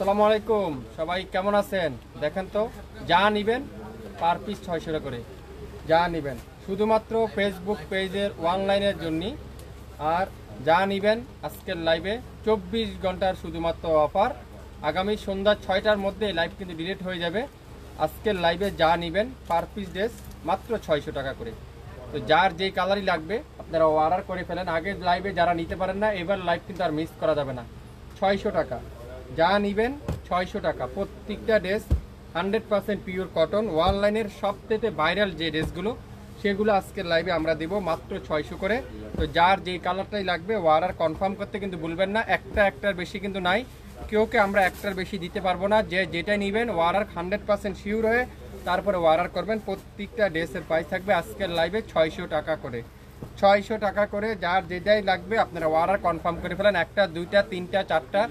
আসসালামু আলাইকুম, সবাই কেমন আছেন? দেখেন তো, যা নিবেন পার পিস 600 টাকা করে। যা নিবেন শুধুমাত্র ফেসবুক পেজের অনলাইনের জন্য। আর যা নিবেন আজকের লাইভে 24 ঘন্টার শুধুমাত্র অফার। আগামী সন্ধ্যা 6টার মধ্যে লাইভ কিন্তু ডিলিট হয়ে যাবে। আজকের লাইভে যা নিবেন পার পিস ড্রেস মাত্র 600 টাকা করে। তো যার যেই কালারই লাগবে আপনারা অর্ডার করে ফেলেন। আগের লাইভে যারা নিতে পারেন না, এবার লাইভ কিন্তু আর মিস করা যাবে না। 600 টাকা যা নিবেন 600 টাকা। প্রত্যেকটা ড্রেস 100% পিওর কটন। অনলাইনের সবথেকে ভাইরাল যে ড্রেসগুলো সেগুলো আজকের লাইভে আমরা দেব মাত্র 600 করে। তো যার যেই কালারটাই লাগবে অর্ডার কনফার্ম করতে কিন্তু ভুলবেন না। একটার বেশি কিন্তু নাই, কেউকে আমরা একটার বেশি দিতে পারবো না। যে যেটাই নেবেন অর্ডার 100% শিওর হয়ে তারপরে অর্ডার করবেন। প্রত্যেকটা ড্রেসের প্রাইস থাকবে আজকের লাইভে 600 টাকা করে। 600 টাকা করে যার যেটাই লাগবে আপনারা অর্ডার কনফার্ম করে ফেলেন। একটা, দুইটা, তিনটা, চারটা,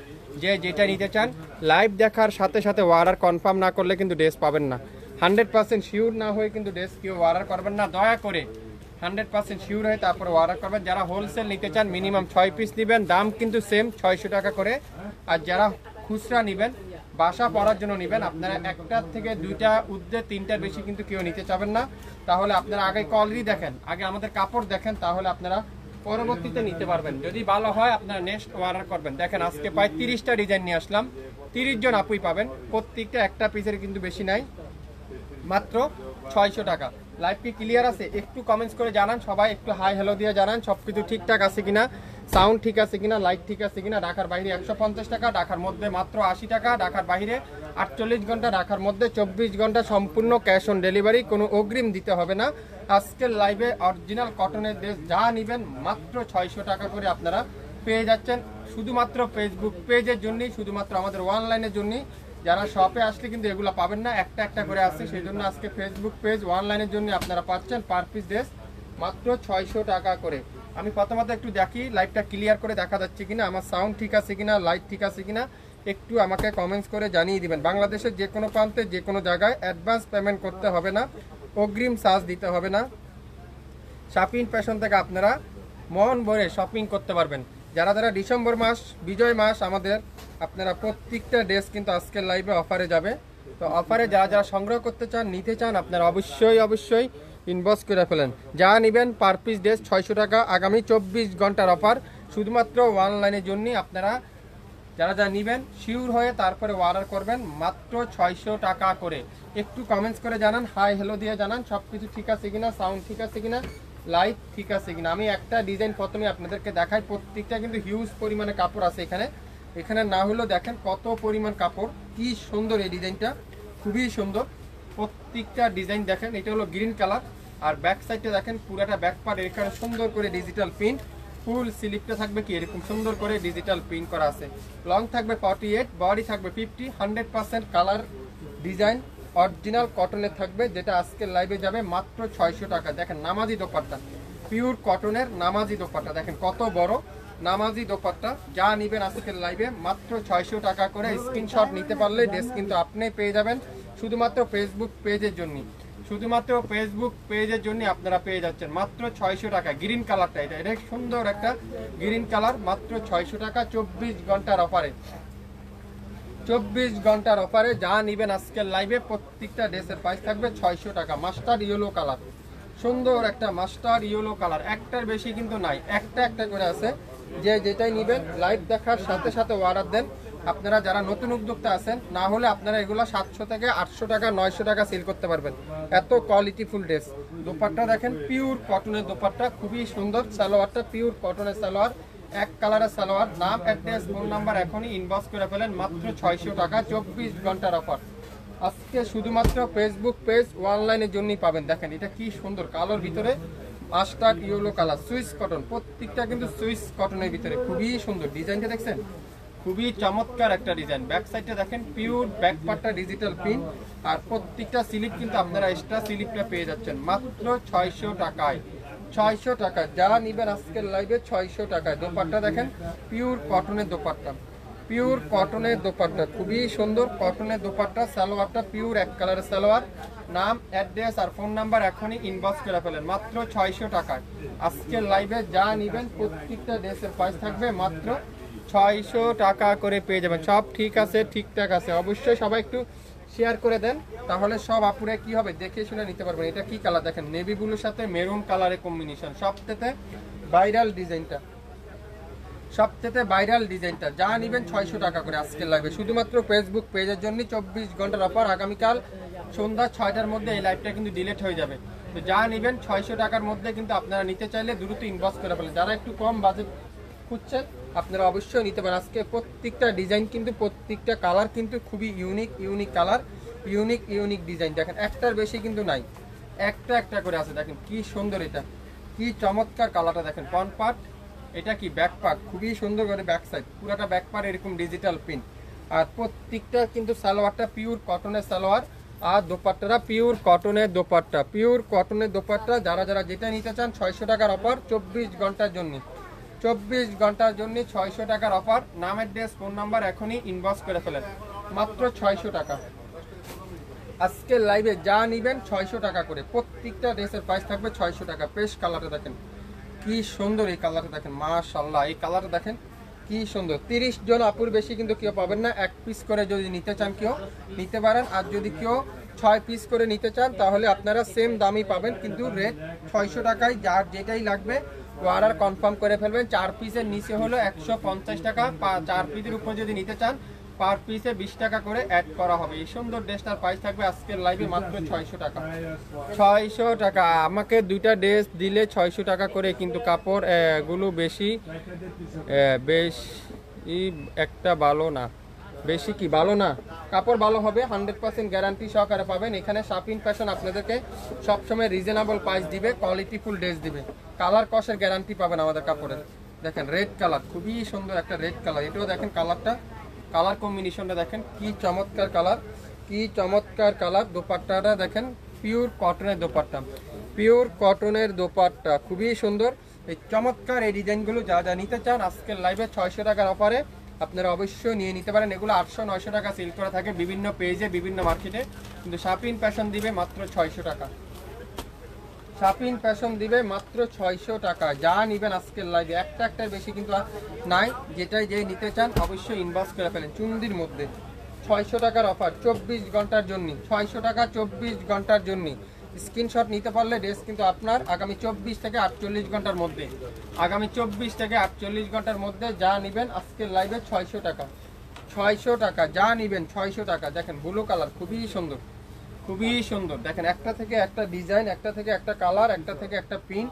যে যেটা নিতে চান লাইভ দেখার সাথে সাথে অর্ডার কনফার্ম না করলে কিন্তু ড্রেস পাবেন না। 100% শিওর না হয়ে কিন্তু ড্রেস কেউ অর্ডার করবেন না, দয়া করে 100% শিওর হয়ে তারপরে অর্ডার করবেন। যারা হোলসেল নিতে চান মিনিমাম 6 পিস নেবেন, দাম কিন্তু সেম 600 টাকা করে। আর যারা খুচরা নেবেন, বাসা পড়ার জন্য নেবেন, আপনারা একটার থেকে দুইটা উদ্দে তিনটার বেশি কিন্তু কেউ নিতে চাবেন না। তাহলে আপনারা আগে কোয়ালিটি দেখেন, আগে আমাদের কাপড় দেখেন, তাহলে আপনারা পরবর্তীতে নিতে পারবেন। যদি ভালো হয় আপনারা নেক্সট অর্ডার করবেন। দেখেন আজকে প্রায় 30টা ডিজাইন নিয়ে আসলাম, 30 জন আপুই পাবেন। প্রত্যেকটা একটা পিসের কিন্তু বেশি নাই, মাত্র 600 টাকা। লাইভ কি ক্লিয়ার আছে? একটু কমেন্টস করে জানান, সবাই একটু হাই হ্যালো দিয়ে জানান সব কিছু ঠিকঠাক আছে কিনা, সাউন্ড ঠিক আছে কিনা, লাইট ঠিক আছে কিনা। ঢাকার বাইরে 150 টাকা, ঢাকার মধ্যে মাত্র 80 টাকা, ঢাকার বাইরে 48 ঘন্টা, ঢাকার মধ্যে 24 ঘন্টা সম্পূর্ণ ক্যাশ অন ডেলিভারি, কোনো অগ্রিম দিতে হবে না। আজকের লাইভে অরিজিনাল কটনের ড্রেস যা নেবেন মাত্র 600 টাকা করে আপনারা পেয়ে যাচ্ছেন। শুধুমাত্র ফেসবুক পেজের জন্যই, শুধুমাত্র আমাদের অনলাইনের জন্যই। যারা শপে আসলে কিন্তু এগুলো পাবেন না, একটা একটা করে আসছে, সেই জন্য আজকে ফেসবুক পেজ অনলাইনের জন্য আপনারা পাচ্ছেন পার পিস ড্রেস মাত্র 600 টাকা করে। আমি প্রথমত একটু দেখি লাইভটা ক্লিয়ার করে দেখা যাচ্ছে কিনা, আমার সাউন্ড ঠিক আছে কিনা, লাইট ঠিক আছে কিনা, একটু আমাকে কমেন্টস করে জানিয়ে দিবেন। বাংলাদেশের যে কোনো প্রান্তে যে কোনো জায়গায় অ্যাডভান্স পেমেন্ট করতে হবে না, অগ্রিম চার্জ দিতে হবে না। শপিং ফ্যাশন থেকে আপনারা মন ভরে শপিং করতে পারবেন। যারা যারা ডিসেম্বর মাস, বিজয় মাস আমাদের, আপনারা প্রত্যেকটা ড্রেস কিন্তু আজকের লাইভে অফারে যাবে। তো অফারে যারা যারা সংগ্রহ করতে চান, নিতে চান, আপনারা অবশ্যই ইনবক্স করে ফেলেন। যা নেবেন পার পিস ড্রেস 600 টাকা। আগামী 24 ঘন্টার অফার, শুধুমাত্র অনলাইনের জন্য। আপনারা যারা যা নেবেন শিওর হয়ে তারপরে অর্ডার করবেন মাত্র 600 টাকা করে। একটু কমেন্টস করে জানান, হাই হ্যালো দিয়ে জানান সব কিছু ঠিক আছে কিনা, সাউন্ড ঠিক আছে কিনা, লাইট ঠিক আছে কিনা। আমি একটা ডিজাইন প্রথমে আপনাদেরকে দেখাই। প্রত্যেকটা কিন্তু হিউজ পরিমাণে কাপড় আছে এখানে। এখানে না হলেও দেখেন কত পরিমাণ কাপড়, কি সুন্দর এই ডিজাইনটা, খুবই সুন্দর। প্রত্যেকটা ডিজাইন দেখেন, এটা হলো গ্রিন কালার। আর ব্যাক সাইডটা দেখেন, পুরাটা ব্যাক পার্ট এখানে সুন্দর করে ডিজিটাল প্রিন্ট। ফুল স্লিপটা থাকবে কি এরকম সুন্দর করে ডিজিটাল প্রিন্ট করা আছে। লং থাকবে 48, বডি থাকবে 50। 100% কালার ডিজাইন অরিজিনাল কটনের থাকবে, যেটা আজকের লাইভে যাবে মাত্র 600 টাকা। দেখেন নামাজি দোপাট্টা, পিওর কটনের নামাজি দোপাট্টা, দেখেন কত বড় নামাজি দোপাট্টা। যা নেবেন আজকের লাইভে মাত্র 600 টাকা করে। স্ক্রিনশট নিতে পারলে ড্রেস কিন্তু আপনি পেয়ে যাবেন শুধুমাত্র ফেসবুক পেজের জন্য। শুধুমাত্র ফেসবুক পেজের জন্য আপনারা পেয়ে যাচ্ছেন মাত্র 600 টাকা। গ্রিন কালারটা, এটা সুন্দর একটা গ্রিন কালার, মাত্র 600 টাকা। 24 ঘন্টার অফারে, 24 ঘন্টার অফারে যা নেবেন আজকের লাইভে প্রত্যেকটা ড্রেসের প্রাইস থাকবে 600 টাকা। মাস্টার ইয়েলো কালার, সুন্দর একটা মাস্টার ইয়েলো কালার, একটার বেশি কিন্তু নাই, একটা একটা করে আছে। যে যেটাই নেবেন লাইভ দেখার সাথে সাথে অর্ডার দেন। আপনারা যারা নতুন উদ্যোক্তা আছেন, না হলে আপনারা এগুলো 700 থেকে 800 টাকা, 900 টাকা সেল করতে পারবেন। এত কোয়ালিটিফুল ড্রেস। দোপাট্টা দেখেন, পিওর কটনের দোপাট্টা, খুবই সুন্দর। সালোয়ারটা পিওর কটনের সালোয়ার, এক কালারের সালোয়ার। নাম, অ্যাড্রেস, ফোন নাম্বার এখনই ইনবক্স করে ফেলেন, মাত্র 600 টাকা। 24 ঘন্টার অফার আজকে শুধুমাত্র ফেসবুক পেজ অনলাইনের জন্যই পাবেন। দেখেন এটা কি সুন্দর, কালোর ভিতরে mustard yellow colour, Swiss cotton. প্রত্যেকটা কিন্তু সুইস কটনের ভিতরে, খুবই সুন্দর ডিজাইনটা দেখছেন, খুবই চমৎকার একটা ডিজাইন। ব্যাক সাইডটা দেখেন, পিওর ব্যাক পার্টটা ডিজিটাল প্রিন্ট। আর প্রত্যেকটা স্লিপ কিন্তু আপনারা এক্সট্রা স্লিপটা পেয়ে যাচ্ছেন মাত্র 600 টাকায়। 600 টাকা যা নিবেন আজকের লাইভে 600 টাকায়। দোপাট্টা দেখেন, পিওর কটনের দোপাট্টা, পিওর কটনের দোপাট্টা, খুবই সুন্দর কটনের দোপাট্টা। সালোয়ারটা পিওর এক কালারের সালোয়ার। নাম, অ্যাড্রেস আর ফোন নাম্বার এখনই ইনবক্স করে ফেলেন, মাত্র 600 টাকায়। আজকের লাইভে যা নিবেন প্রত্যেকটা ড্রেসের প্রাইস থাকবে মাত্র 600 টাকা করে পেয়ে যাবেন। সব ঠিক আছে, ঠিকঠাক আছে। অবশ্যই সবাই একটু শেয়ার করে দেন, তাহলে সব আপুরে কি হবে দেখে শুনে নিতে পারবেন। এটা কি কালার দেখেন, নেভি ব্লুর সাথে মেরুন কালারের কম্বিনেশন, সবথেকে ভাইরাল ডিজাইনটা, সবথেকে ভাইরাল ডিজাইনটা। যা নেবেন 600 টাকা করে আজকে লাগবে, শুধুমাত্র ফেসবুক পেজের জন্য 24 ঘন্টার অফার। আগামীকাল সন্ধ্যা 6টার মধ্যে এই লাইভটা কিন্তু ডিলিট হয়ে যাবে। তো যা নেবেন 600 টাকার মধ্যে কিন্তু আপনারা নিতে চাইলে দ্রুত ইনবক্স করে ফেলেন। যারা একটু কম বাজেট খুঁজছেন আপনারা অবশ্যই নিতে পারেন। আজকে প্রত্যেকটা ডিজাইন কিন্তু, প্রত্যেকটা কালার কিন্তু খুবই ইউনিক কালার, ইউনিক ডিজাইন। দেখেন একটার বেশি কিন্তু নাই, একটা করে আছে। দেখেন কি সুন্দর, এটা কি চমৎকার কালারটা দেখেন। ফ্রন্ট পার্ট, এটা কি ব্যাক পার্ট, খুবই সুন্দর করে ব্যাক সাইড, পুরোটা ব্যাক পার্ট এরকম ডিজিটাল প্রিন্ট। আর প্রত্যেকটা কিন্তু সালোয়ারটা পিওর কটনের সালোয়ার, আর দোপাট্টাটা পিওর কটনের দোপাট্টা, পিওর কটনের দোপাট্টা। যারা যেটা নিতে চান 600 টাকার অফার 24 ঘন্টার জন্য, 24 ঘন্টার জন্য 600 টাকার অফার। নাম, অ্যাড্রেস, ফোন নাম্বার এখনই ইনবক্স করে ফেলেন, মাত্র 600 টাকা। আজকে লাইভে যা নেবেন 600 টাকা করে, প্রত্যেকটা ড্রেসের প্রাইস থাকবে 600 টাকা। পেশ কালারটা দেখেন কি সুন্দর, এই কালারটা দেখেন মাশাআল্লাহ, এই কালারটা দেখেন কি সুন্দর। 30 জন আপুর বেশি কিন্তু কেউ পাবেন না। এক পিস করে যদি নিতে চান কেউ নিতে পারেন, আর যদি কেউ 6 পিস করে নিতে চান তাহলে আপনারা সেম দামই পাবেন, কিন্তু রেট 600 টাকায়। যার যেটাই লাগবে অর্ডার কনফার্ম করে ফেলবেন। 4 পিসের নিচে হলো 150 টাকা, 4 পিসের উপর যদি নিতে চান পার পিসে 20 টাকা করে অ্যাড করা হবে। এই সুন্দর ড্রেসটার প্রাইস থাকবে আজকের লাইভে মাত্র 600 টাকা। 600 টাকা আমাকে দুইটা ড্রেস দিলে 600 টাকা করে, কিন্তু কাপড় গুলো বেশি একটা ভালো না। বেশি কি ভালো না, কাপড় ভালো হবে, 100% গ্যারান্টি সহকারে পাবেন। এখানে শাপিং ফ্যাশন আপনাদেরকে সবসময় রিজনেবল প্রাইস দিবে, কোয়ালিটিফুল ড্রেস দিবে, কালার কসের গ্যারান্টি পাবেন আমাদের কাপড়ের। দেখেন রেড কালার, খুবই সুন্দর একটা রেড কালার। এটাও দেখেন কালারটা, কালার কম্বিনেশনটা দেখেন কি চমৎকার কালার, কি চমৎকার কালার। দোপাট্টাটা দেখেন পিওর কটনের দোপাট্টা, পিওর কটনের দোপাট্টা, খুবই সুন্দর। এই চমৎকার এই ডিজাইনগুলো যা নিতে চান আজকের লাইভে 600 টাকার অফারে আপনারা অবশ্যই নিয়ে নিতে পারেন। এগুলো 800-900 টাকা সেল করা থাকে বিভিন্ন পেজে, বিভিন্ন মার্কেটে, কিন্তু শাপিং ফ্যাশন দিবে মাত্র 600 টাকা। শাপিং ফ্যাশন দিবে মাত্র 600 টাকা। যা নেবেন আজকের লাইভে একটার বেশি কিন্তু নাই। যেটাই যে নিতে চান অবশ্যই ইনবক্স করে ফেলেন। চুন্দির মধ্যে 600 টাকার অফার 24 ঘন্টার জন্য, 600 টাকা 24 ঘন্টার জন্য। স্ক্রিনশট নিতে পারলে ড্রেস কিন্তু আপনার আগামী 24 থেকে 48 ঘন্টার মধ্যে, আগামী 24 থেকে 48 ঘন্টার মধ্যে যা নেবেন আজকের লাইভে 600 টাকা। 600 টাকা যা নেবেন 600 টাকা। দেখেন ব্লু কালার, খুবই সুন্দর, খুবই সুন্দর। দেখেন একটা থেকে একটা ডিজাইন, একটা থেকে একটা কালার, একটা থেকে একটা প্রিন্ট,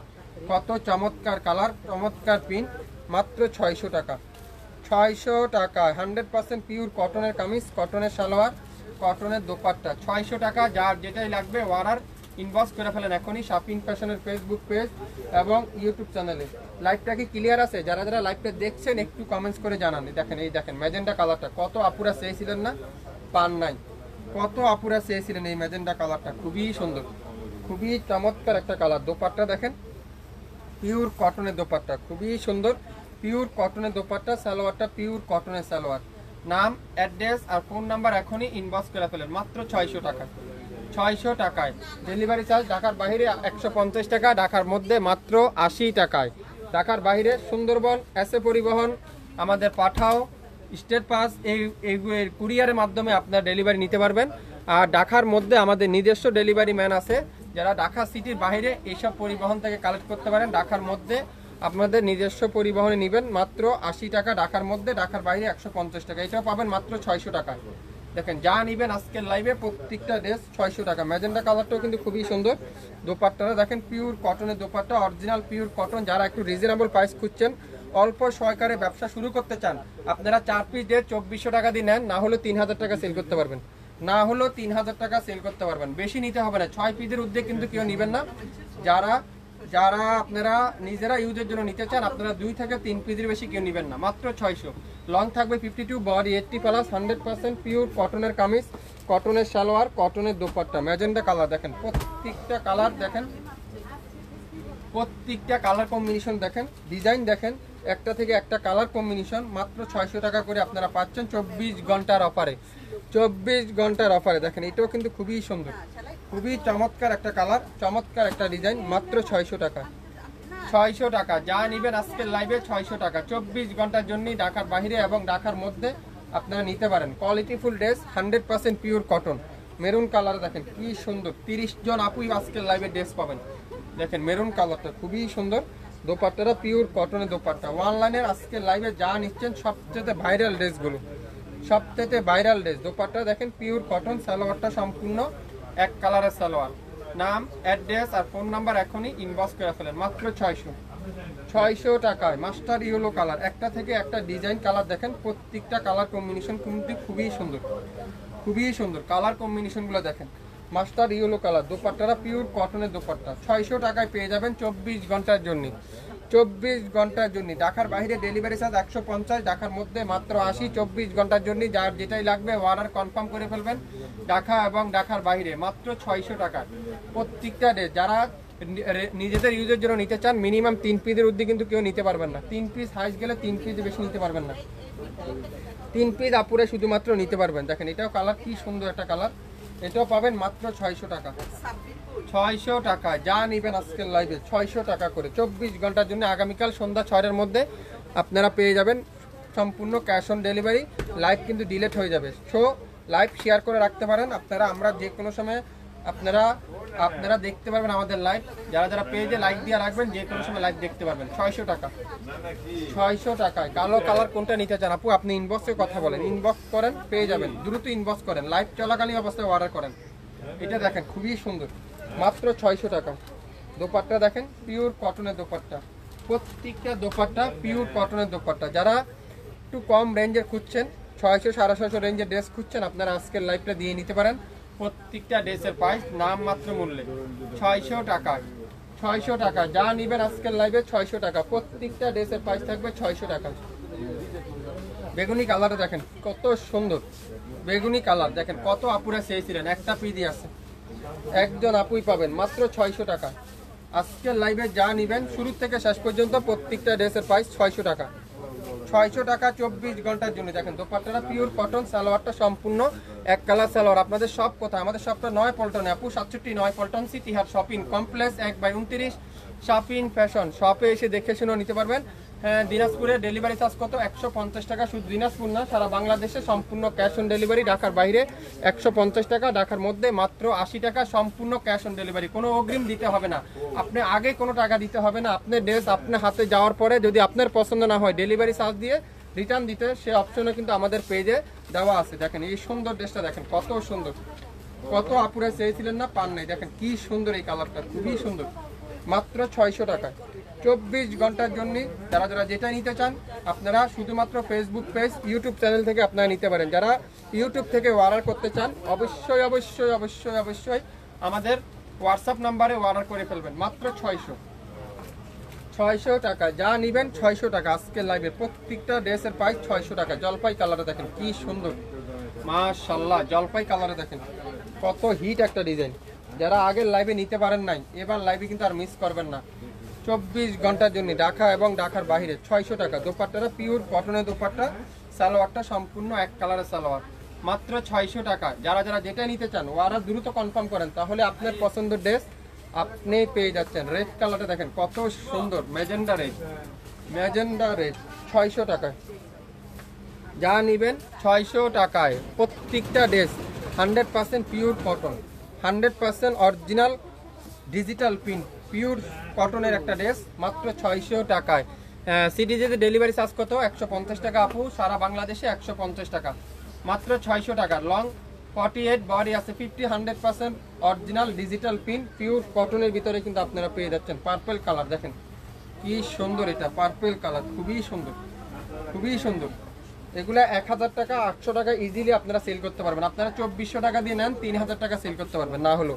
কত চমৎকার কালার, চমৎকার প্রিন্ট, মাত্র 600 টাকা। 600 টাকা 100% পিওর কটনের কামিজ, কটনের সালোয়ার, কটনের দোপাট্টা। 600 টাকা। যার যেটাই লাগবে অর্ডার ইনবক্স করে ফেলেন এখনই শাপিং ফ্যাশনের ফেসবুক পেজ এবং ইউটিউব চ্যানেলে। লাইভটা কি ক্লিয়ার আছে? যারা লাইভটা দেখছেন একটু কমেন্টস করে জানান। দেখেন এই দেখেন ম্যাজেন্ডা কালারটা, কত আপুরা চেয়েছিলেন না, পান নাই। কত আপুরা চেয়েছিলেন এই ম্যাজেন্ডা কালারটা, খুবই সুন্দর, খুবই চমৎকার একটা কালার। দোপাট্টা দেখেন পিওর কটনের দোপাট্টা, খুবই সুন্দর, পিওর কটনের দোপাট্টা। সালোয়ারটা পিওর কটনের সালোয়ার। নাম, অ্যাড্রেস আর ফোন নাম্বার এখনই ইনবক্স করে ফেলেন, মাত্র 600 টাকা। 600 টাকায় ডেলিভারি চার্জ। ঢাকার বাইরে 150 টাকা, ঢাকার মধ্যে মাত্র 80 টাকায়। ঢাকার বাইরে সুন্দরবন এসএ পরিবহন আমাদের পাঠাও স্টেট পাস, এই কুরিয়ারের মাধ্যমে আপনার ডেলিভারি নিতে পারবেন। আর ঢাকার মধ্যে আমাদের নিজস্ব ডেলিভারি ম্যান আছে, যারা ঢাকা সিটির বাইরে এইসব পরিবহন থেকে কালেক্ট করতে পারেন। ঢাকার মধ্যে আপনাদের নিজস্ব পরিবহনে নেবেন মাত্র 80 টাকা, ঢাকার মধ্যে, ঢাকার বাইরে 150 টাকা। এটাও পাবেন মাত্র 600 টাকা। দেখেন যা নেবেন আজকের লাইভে প্রত্যেকটা ড্রেস 600 টাকা। ম্যাজেন্ডা কালারটাও কিন্তু খুবই সুন্দর। দোপাট্টাটা দেখেন পিওর কটনের দোপাট্টা, অরিজিনাল পিওর কটন। যারা একটু রিজনেবল প্রাইস খুঁজছেন, অল্প সহকারে ব্যবসা শুরু করতে চান, আপনারা 4 পিস ড্রেস 2400 টাকা দিয়ে নেন, না হলে 3000 টাকা সেল করতে পারবেন, না হলেও 3000 টাকা সেল করতে পারবেন। বেশি নিতে হবে না। 6 পিসের উদ্যোগে কিন্তু কেউ নেবেন না। যারা আপনারা নিজেরা ইউজের জন্য নিতে চান, আপনারা 2 থেকে 3 পিসের বেশি কেউ নেবেন না, মাত্র 600। লং থাকবে 52, বডি 80+, 100% পিওর কটনের কামিজ, কটনের সালোয়ার, কটনের দোপাট্টা। ম্যাজেন্ডা কালার দেখেন, প্রত্যেকটা কালার দেখেন, প্রত্যেকটা কালার কম্বিনেশন দেখেন, ডিজাইন দেখেন, একটা থেকে একটা কালার কম্বিনেশন। মাত্র 600 টাকা করে আপনারা পাচ্ছেন 24 ঘন্টার অফারে। 24 ঘন্টার অফারে দেখেন, এটাও কিন্তু খুবই সুন্দর, খুবই চমৎকার একটা কালার, চমৎকার একটা ডিজাইন, মাত্র 600 টাকা। 600 টাকা, যা নিবেন আজকের লাইভে 600 টাকা। 24 ঘন্টার জন্য ঢাকার বাইরে এবং ঢাকার মধ্যে আপনারা নিতে পারেন। Quality full dress, 100% pure cotton. Maroon colour দেখেন কি সুন্দর, 30 জন আপুই আজকের লাইভে ড্রেস পাবেন। দেখেন মেরুন কালারটা খুবই সুন্দর, দোপাট্টাটা পিওর কটনের দোপাট্টা। অনলাইনের আজকের লাইভে যা নিচ্ছেন সবচেয়ে ভাইরাল ড্রেসগুলো, সবচেয়ে ভাইরাল ড্রেস। দোপাট্টা দেখেন পিওর কটন, সালোয়ারটা সম্পূর্ণ এক কালারের সালোয়ার। নাম, অ্যাড্রেস আর ফোন নাম্বার এখনই ইনবক্স করে ফেলেন। মাত্র 600 টাকায় মাস্টার ইয়েলো কালার, একটা থেকে একটা ডিজাইন কালার দেখেন, প্রত্যেকটা কালার কম্বিনেশন কিন্তু খুবই সুন্দর, খুবই সুন্দর কালার কম্বিনেশনগুলো দেখেন। মাস্টার ইয়েলো কালার, দোপাট্টাটা পিওর কটনের দোপাট্টা। 600 টাকায় পেয়ে যাবেন 24 ঘন্টার জন্য। 24 ঘন্টার জন্য ঢাকার বাইরে ডেলিভারি চার্জ 150, ঢাকার মধ্যে মাত্র 80। 24 ঘন্টার জন্য যার যেটাই লাগবে অর্ডার কনফার্ম করে ফেলবেন। ঢাকা এবং ঢাকার বাইরে মাত্র 600 টাকা প্রত্যেকটা ড্রেস। যারা নিজেদের ইউজের জন্য নিতে চান, মিনিমাম 3 পিসের ঊর্ধ্বে কিন্তু কেউ নিতে পারবেন না। 3 পিস হাইস গেলে 3 পিস বেশি নিতে পারবেন না। 3 পিস আপুরে শুধুমাত্র নিতে পারবেন। দেখেন এটাও কালার কি সুন্দর একটা কালার, এটাও পাবেন মাত্র 600 টাকা। 600 টাকা, যা নিবেন আজকের লাইভে 600 টাকা করে। 24 ঘন্টার জন্য আগামীকাল সন্ধ্যা 6টার মধ্যে আপনারা পেয়ে যাবেন সম্পূর্ণ ক্যাশ অন ডেলিভারি। লাইভ কিন্তু ডিলিট হয়ে যাবে, সো লাইভ শেয়ার করে রাখতে পারেন আপনারা। আমরা যে কোনো সময় আপনারা দেখতে পারবেন আমাদের লাইভ। যারা যারা পেজে লাইক দিয়ে রাখবেন যে কোনো সময় লাইভ দেখতে পারবেন। 600 টাকা, 600 টাকায়। কালো কালার কোনটা নিতে চান আপু আপনি ইনবক্সে কথা বলেন, ইনবক্স করেন পেয়ে যাবেন। দ্রুত ইনবক্স করেন, লাইভ চলাকালীন অবস্থায় অর্ডার করেন। এটা দেখেন খুবই সুন্দর, মাত্র 600 টাকা। দোপাট্টা দেখেন পিওর কটনের দোপাট্টা, প্রত্যেকটা দোপাট্টা পিওর কটনের দোপাট্টা। যারা একটু কম রেঞ্জের খুঁজছেন, 600 650 রেঞ্জের ড্রেস খুঁজছেন, আপনারা আজকের লাইভটা দিয়ে নিতে পারেন। প্রত্যেকটা ড্রেসের প্রাইস নাম মাত্র মূল্যে 600 টাকায়। 600 টাকা, যা নিবেন আজকের লাইভে 600 টাকা। প্রত্যেকটা ড্রেসের প্রাইস থাকবে 600 টাকা। বেগুনি কালারটা দেখেন কত সুন্দর, বেগুনি কালার দেখেন কত আপুরা চেয়েছিলেন, একটা পিডি আছে, একজন আপুই পাবেন মাত্র 600 টাকা। আজকের লাইভে যা নিবেন শুরু থেকে শেষ পর্যন্ত প্রত্যেকটা ড্রেসের প্রাইস 600 টাকা। 600 টাকা 24 ঘন্টার জন্য। দেখেন দোপাট্টাটা পিওর কটন, সালোয়ারটা সম্পূর্ণ এক কালার সালোয়ার। আপনাদের সব কথা, আমাদের সবটা 9 পল্টনে আপু, 67 9 পল্টন সিটি হাট শপিং কমপ্লেক্স 1/29 শপিং ফ্যাশন। শপে এসে দেখে শুনে নিতে পারবেন। হ্যাঁ, দিনাজপুরে ডেলিভারি চার্জ কত? 150 টাকা। শুধু দিনাজপুর না, সারা বাংলাদেশে সম্পূর্ণ ক্যাশ অন ডেলিভারি। ঢাকার বাইরে 150 টাকা, ঢাকার মধ্যে মাত্র 80 টাকা, সম্পূর্ণ ক্যাশ অন ডেলিভারি। কোনো অগ্রিম দিতে হবে না, আপনি আগে কোনো টাকা দিতে হবে না। আপনার ড্রেস আপনার হাতে যাওয়ার পরে যদি আপনার পছন্দ না হয় ডেলিভারি চার্জ দিয়ে রিটার্ন দিতে, সে অপশনও কিন্তু আমাদের পেজে দেওয়া আছে। দেখেন এই সুন্দর ড্রেসটা দেখেন কত সুন্দর, কত আপুরা চেয়েছিলেন না, পান নাই। দেখেন কি সুন্দর এই কালারটা, খুবই সুন্দর, মাত্র 600 টাকায়। 24 ঘন্টার জন্য যারা যারা যেটা নিতে চান আপনারা শুধুমাত্র ফেসবুক পেজ, ইউটিউব চ্যানেল থেকে আপনারা নিতে পারেন। যারা ইউটিউব থেকে অর্ডার করতে চান অবশ্যই অবশ্যই অবশ্যই অবশ্যই আমাদের হোয়াটসঅ্যাপ নাম্বারে অর্ডার করে ফেলবেন। মাত্র 600 টাকা, যা নিবেন 600 টাকা। আজকের লাইভে প্রত্যেকটা ড্রেসের প্রাইস 600 টাকা। জলপাই কালারে দেখেন কি সুন্দর, মাশাআল্লাহ। জলপাই কালারে দেখেন কত হিট একটা ডিজাইন। যারা আগের লাইভে নিতে পারেন নাই, এবার লাইভে কিন্তু আর মিস করবেন না। 24 ঘন্টার জন্য ঢাকা এবং ঢাকার বাইরে 600 টাকা। দোপাট্টাটা পিওর কটনের দোপাট্টা, সালোয়ারটা সম্পূর্ণ এক কালারের সালোয়ার, মাত্র 600 টাকা। যারা যারা যেটা নিতে চান ওরা দ্রুত কনফার্ম করেন, তাহলে আপনার পছন্দের ড্রেস আপনি পেয়ে যাচ্ছেন। রেড কালারটা দেখেন কত সুন্দর, ম্যাজেন্ডা রেড, ম্যাজেন্ডা রেড। 600 টাকায় যা নিবেন 600 টাকায়। প্রত্যেকটা dress 100% pure cotton, 100% original digital print, pure কটনের একটা ড্রেস, মাত্র 600 টাকায়। সিডিজেতে ডেলিভারি চার্জ কত? 150 টাকা আপু, সারা বাংলাদেশে 150 টাকা, মাত্র 600 টাকা। লং 48, বডি আছে 50, 100% অরিজিনাল ডিজিটাল প্রিন্ট, পিওর কটনের ভিতরে কিন্তু আপনারা পেয়ে যাচ্ছেন। পার্পল কালার দেখেন কি সুন্দর, এটা পার্পল কালার খুবই সুন্দর, খুবই সুন্দর। এগুলা 1000 টাকা 800 টাকা ইজিলি আপনারা সেল করতে পারবেন। আপনারা 2400 টাকা দিয়ে নেন, 3000 টাকা সেল করতে পারবেন, না হলো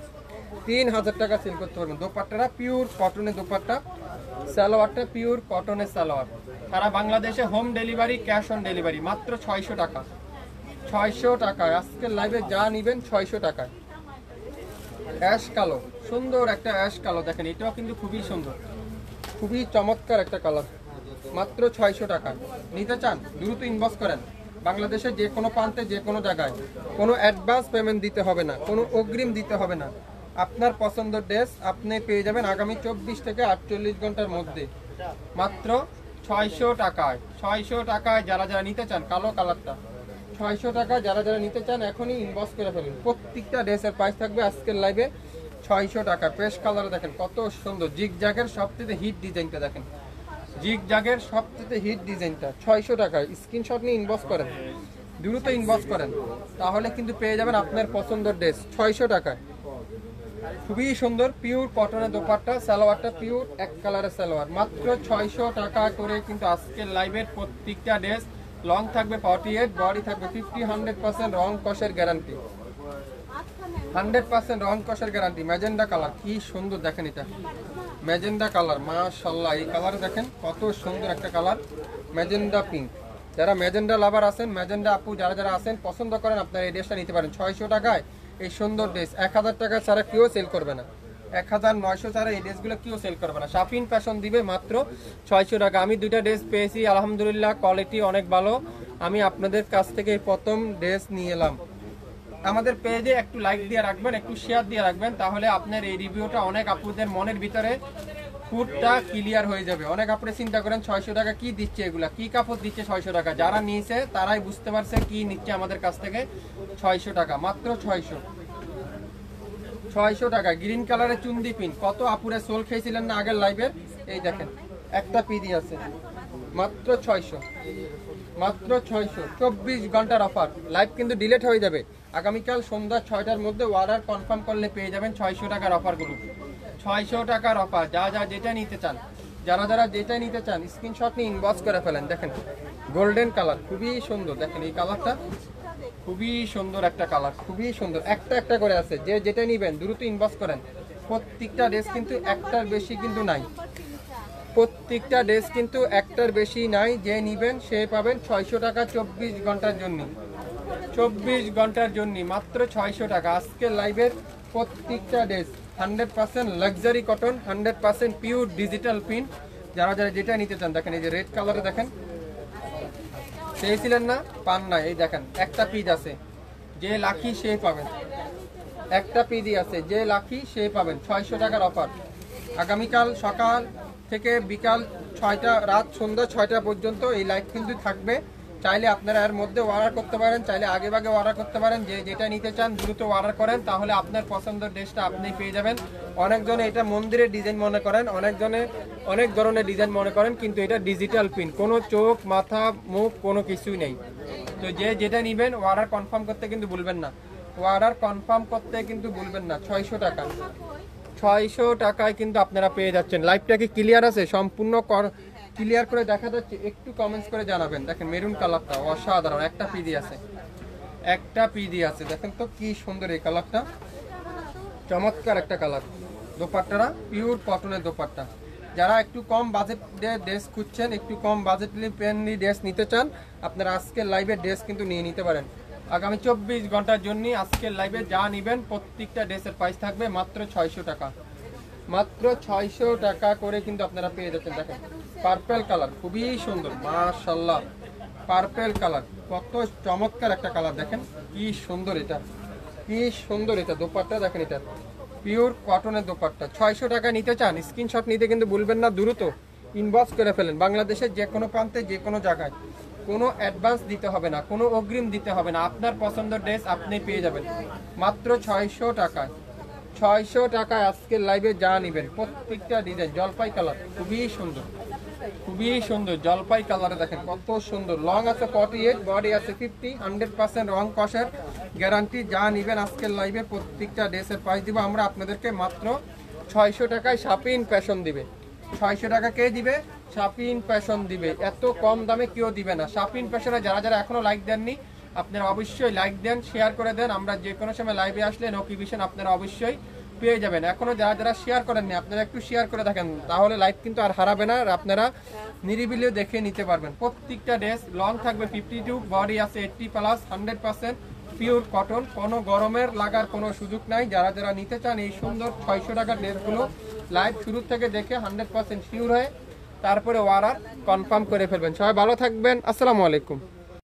3000 টাকা সেল করতে পারবেন। দোপাট্টাটা পিওর কটনের দোপাট্টা, সালোয়ারটা পিওর কটনের সালোয়ার। সারা বাংলাদেশে home delivery, cash on delivery, মাত্র 600 টাকা। 600 টাকায় আজকের লাইভে যা নিবেন 600 টাকায়। অ্যাশ কালো, সুন্দর একটা অ্যাশ কালো দেখেন, এটাও কিন্তু খুবই সুন্দর, খুবই চমৎকার একটা কালার, মাত্র 600 টাকা। নিতে চান দ্রুত ইনবক্স করেন। বাংলাদেশের যে কোনো প্রান্তে যে কোনো জায়গায় কোনো অ্যাডভান্স পেমেন্ট দিতে হবে না, কোনো অগ্রিম দিতে হবে না। আপনার পছন্দের ড্রেস আপনি পেয়ে যাবেন আগামী 24 থেকে 48 ঘন্টার মধ্যে মাত্র 600 টাকায়। 600 টাকায় যারা যারা নিতে চান, কালো কালারটা 600 টাকা যারা যারা নিতে চান এখনই ইনবক্স করে ফেলুন। প্রত্যেকটা ড্রেসের প্রাইস থাকবে আজকের লাইভে 600 টাকা। পেস্ট কালার দেখেন কত সুন্দর, জিগ জ্যাগের সবচেয়ে হিট ডিজাইনটা দেখেন, জিগ জ্যাগের সবচেয়ে হিট ডিজাইনটা 600 টাকায়। স্ক্রিনশট নিয়ে ইনবক্স করেন, দ্রুত ইনবক্স করেন, তাহলে কিন্তু পেয়ে যাবেন আপনার পছন্দের ড্রেস 600 টাকায়। খুবই সুন্দর পিওর কটনের দোপাট্টা, সালোয়ারটা পিওর এক কালারের সালোয়ার, মাত্র 600 টাকা করে কিন্তু আজকের লাইভের প্রত্যেকটা ড্রেস। লং থাকবে 48, বডি থাকবে 50, 100% রং কষের গ্যারান্টি, 100% রং কষের গ্যারান্টি। ম্যাজেন্ডা কালার কি সুন্দর দেখেন, এটা ম্যাজেন্ডা কালার মাশাআল্লাহ। এই কালার দেখেন কত সুন্দর একটা কালার, ম্যাজেন্ডা পিঙ্ক। যারা ম্যাজেন্ডা লাভার আছেন, ম্যাজেন্ডা আপু যারা যারা আছেন পছন্দ করেন, আপনারা এই ড্রেসটা নিতে পারেন 600 টাকায়। এই সুন্দর ড্রেস 1000 টাকা ছাড়া কেউ সেল করবে না, 1900 ছাড়া এই ড্রেসগুলো কেউ সেল করবে না। শাফিন ফ্যাশন দিবে মাত্র 600 টাকা। আমি দুইটা ড্রেস পেয়েছি আলহামদুলিল্লাহ, কোয়ালিটি অনেক ভালো। আমি আপনাদের কাছ থেকে প্রথম ড্রেস নিয়ে এলাম। আমাদের পেজে একটু লাইক দিয়ে রাখবেন, একটু শেয়ার দিয়ে রাখবেন, তাহলে আপনার এই রিভিউটা অনেক আপুদের মনের ভিতরে ফুটটা ক্লিয়ার হয়ে যাবে। অনেক আপনি চিন্তা করেন 600 টাকা কি দিচ্ছে, এগুলা কি কাপড় দিচ্ছে 600 টাকা। যারা নিয়েছে তারাই বুঝতে পারছে কি নিচ্ছে আমাদের কাছ থেকে 600 টাকা, মাত্র 600 টাকা। গ্রিন কালারের চুন্দি পিন, কত আপুরে সোল খেয়েছিলেন না আগের লাইভের, এই দেখেন একটা পিডি আছে মাত্র 600, মাত্র 600। 24 ঘন্টার অফার, লাইভ কিন্তু ডিলিট হয়ে যাবে। আগামীকাল সন্ধ্যা 6টার মধ্যে অর্ডার কনফার্ম করলে পেয়ে যাবেন 600 টাকার অফারগুলো। 600 টাকার অফার, যা যা যেটা নিতে চান, যারা যারা যেটা নিতে চান স্ক্রিনশট নিয়ে ইনবক্স করে ফেলেন। দেখেন গোল্ডেন কালার খুবই সুন্দর, দেখেন এই কালারটা খুবই সুন্দর একটা কালার, খুবই সুন্দর। একটা একটা করে আছে, যে যেটা নিবেন দ্রুত ইনবক্স করেন। প্রত্যেকটা ড্রেস কিন্তু একটার বেশি কিন্তু নাই, প্রত্যেকটা ড্রেস কিন্তু একটার বেশি নাই। যে নিবেন সে পাবেন 600 টাকা 24 ঘন্টার জন্য, 24 ঘন্টার জন্য মাত্র 600 টাকা। আজকে লাইভের প্রত্যেকটা dress 100% luxury cotton, 100% pure digital print. যারা যারা যেটা নিতে চান দেখেন, এই যে রেড কালারে দেখেন, চেয়েছিলেন না পান না, এই দেখেন একটা পিস আছে, যে লাকি সে পাবেন। একটা পিডি আছে, যে লাকি সে পাবেন। 600 টাকার অফার। আগামীকাল সকাল থেকে বিকাল 6টা, রাত সন্ধ্যা 6টা পর্যন্ত এই লাইভ কিন্তু থাকবে। চাইলে আপনারা এর মধ্যে অর্ডার করতে পারেন, চাইলে আগে ভাগে অর্ডার করতে পারেন। যে যেটা নিতে চান দ্রুত অর্ডার করেন, তাহলে আপনার পছন্দের ড্রেসটা আপনি পেয়ে যাবেন। অনেকজনে এটা মন্দিরের ডিজাইন মনে করেন, অনেকজনে অনেক ধরনের ডিজাইন মনে করেন, কিন্তু এটা ডিজিটাল প্রিন্ট, কোনো চোখ মাথা মুখ কোনো কিছুই নেই। তো যে যেটা নেবেন অর্ডার কনফার্ম করতে কিন্তু ভুলবেন না, অর্ডার কনফার্ম করতে কিন্তু ভুলবেন না। 600 টাকা, 600 টাকায় কিন্তু আপনারা পেয়ে যাচ্ছেন। লাইভটা কি ক্লিয়ার আছে? সম্পূর্ণ ক্লিয়ার করে দেখা যাচ্ছে? একটু কমেন্টস করে জানাবেন। দেখেন মেরুন কালারটা অসাধারণ, একটা পিডি আছে, একটা পিডি আছে, দেখেন তো কি সুন্দর এই কালারটা, চমৎকার একটা কালার। দোপাট্টাটা পিওর কটনের দোপাট্টা। যারা একটু কম বাজেটের ড্রেস খুঁজছেন, একটু কম বাজেটলি ফ্রেন্ডলি ড্রেস নিতে চান, আপনারা আজকের লাইভের ড্রেস কিন্তু নিয়ে নিতে পারেন। আগামী 24 ঘন্টার জন্য আজকের লাইভে যা নেবেন প্রত্যেকটা ড্রেসের প্রাইস থাকবে মাত্র 600 টাকা, মাত্র 600 টাকা করে কিন্তু আপনারা পেয়ে যাচ্ছেন। দেখেন পার্পেল কালার খুবই সুন্দর মাশাআল্লাহ, পার্পেল কালার কত চমৎকার একটা কালার, দেখেন কি সুন্দর, এটা কি সুন্দর, এটা দোপাট্টা দেখেন, এটা পিওর কটনের দোপাট্টা। 600 টাকা নিতে চান স্ক্রিনশট নিতে কিন্তু ভুলবেন না, দ্রুত ইনবক্স করে ফেলেন। বাংলাদেশের যে কোনো প্রান্তে যে কোনো জায়গায়, কোনো অ্যাডভান্স দিতে হবে না, কোনো অগ্রিম দিতে হবে না, আপনার পছন্দের ড্রেস আপনি পেয়ে যাবেন মাত্র 600 টাকায়। 600 টাকায় আজকের লাইভে যা নেবেন প্রত্যেকটা ডিজাইন জলপাই কালার খুবই সুন্দর, খুবই সুন্দর জলপাই কালারে দেখেন কত সুন্দর। লং আছে 48, বডি আছে 50, 100% রং কষের গ্যারান্টি। যা নেবেন আজকের লাইভে প্রত্যেকটা ড্রেসের প্রাইস দিব আমরা আপনাদেরকে মাত্র 600 টাকায়। শাপিন ফ্যাশন দিবে 600 টাকা, কে দিবে? শাপিন ফ্যাশন দিবে। এত কম দামে কেউ দিবে না। শাপিন ফ্যাশনে যারা যারা এখনো লাইক দেননি আপনারা অবশ্যই লাইক দেন, শেয়ার করে দেন। আমরা যে কোনো সময় লাইভে আসলে নোটিফিকেশন আপনারা অবশ্যই পেয়ে যাবেন। এখনো যারা যারা শেয়ার করেননি আপনারা একটু শেয়ার করে দেখেন, তাহলে লাইভ কিন্তু আর হারাবে না, আর আপনারা নিরিবিলিও দেখে নিতে পারবেন। প্রত্যেকটা ড্রেস লং থাকবে 52, বডি আছে 80+, 100% পিওর কটন, কোনো গরমের লাগার কোনো সুযোগ নাই। যারা যারা নিতে চান এই সুন্দর 600 টাকার ড্রেসগুলো লাইভ শুরু থেকে দেখে 100% শিওর হয়ে তারপরে অর্ডার কনফার্ম করে ফেলবেন। সবাই ভালো থাকবেন, আসসালামু আলাইকুম।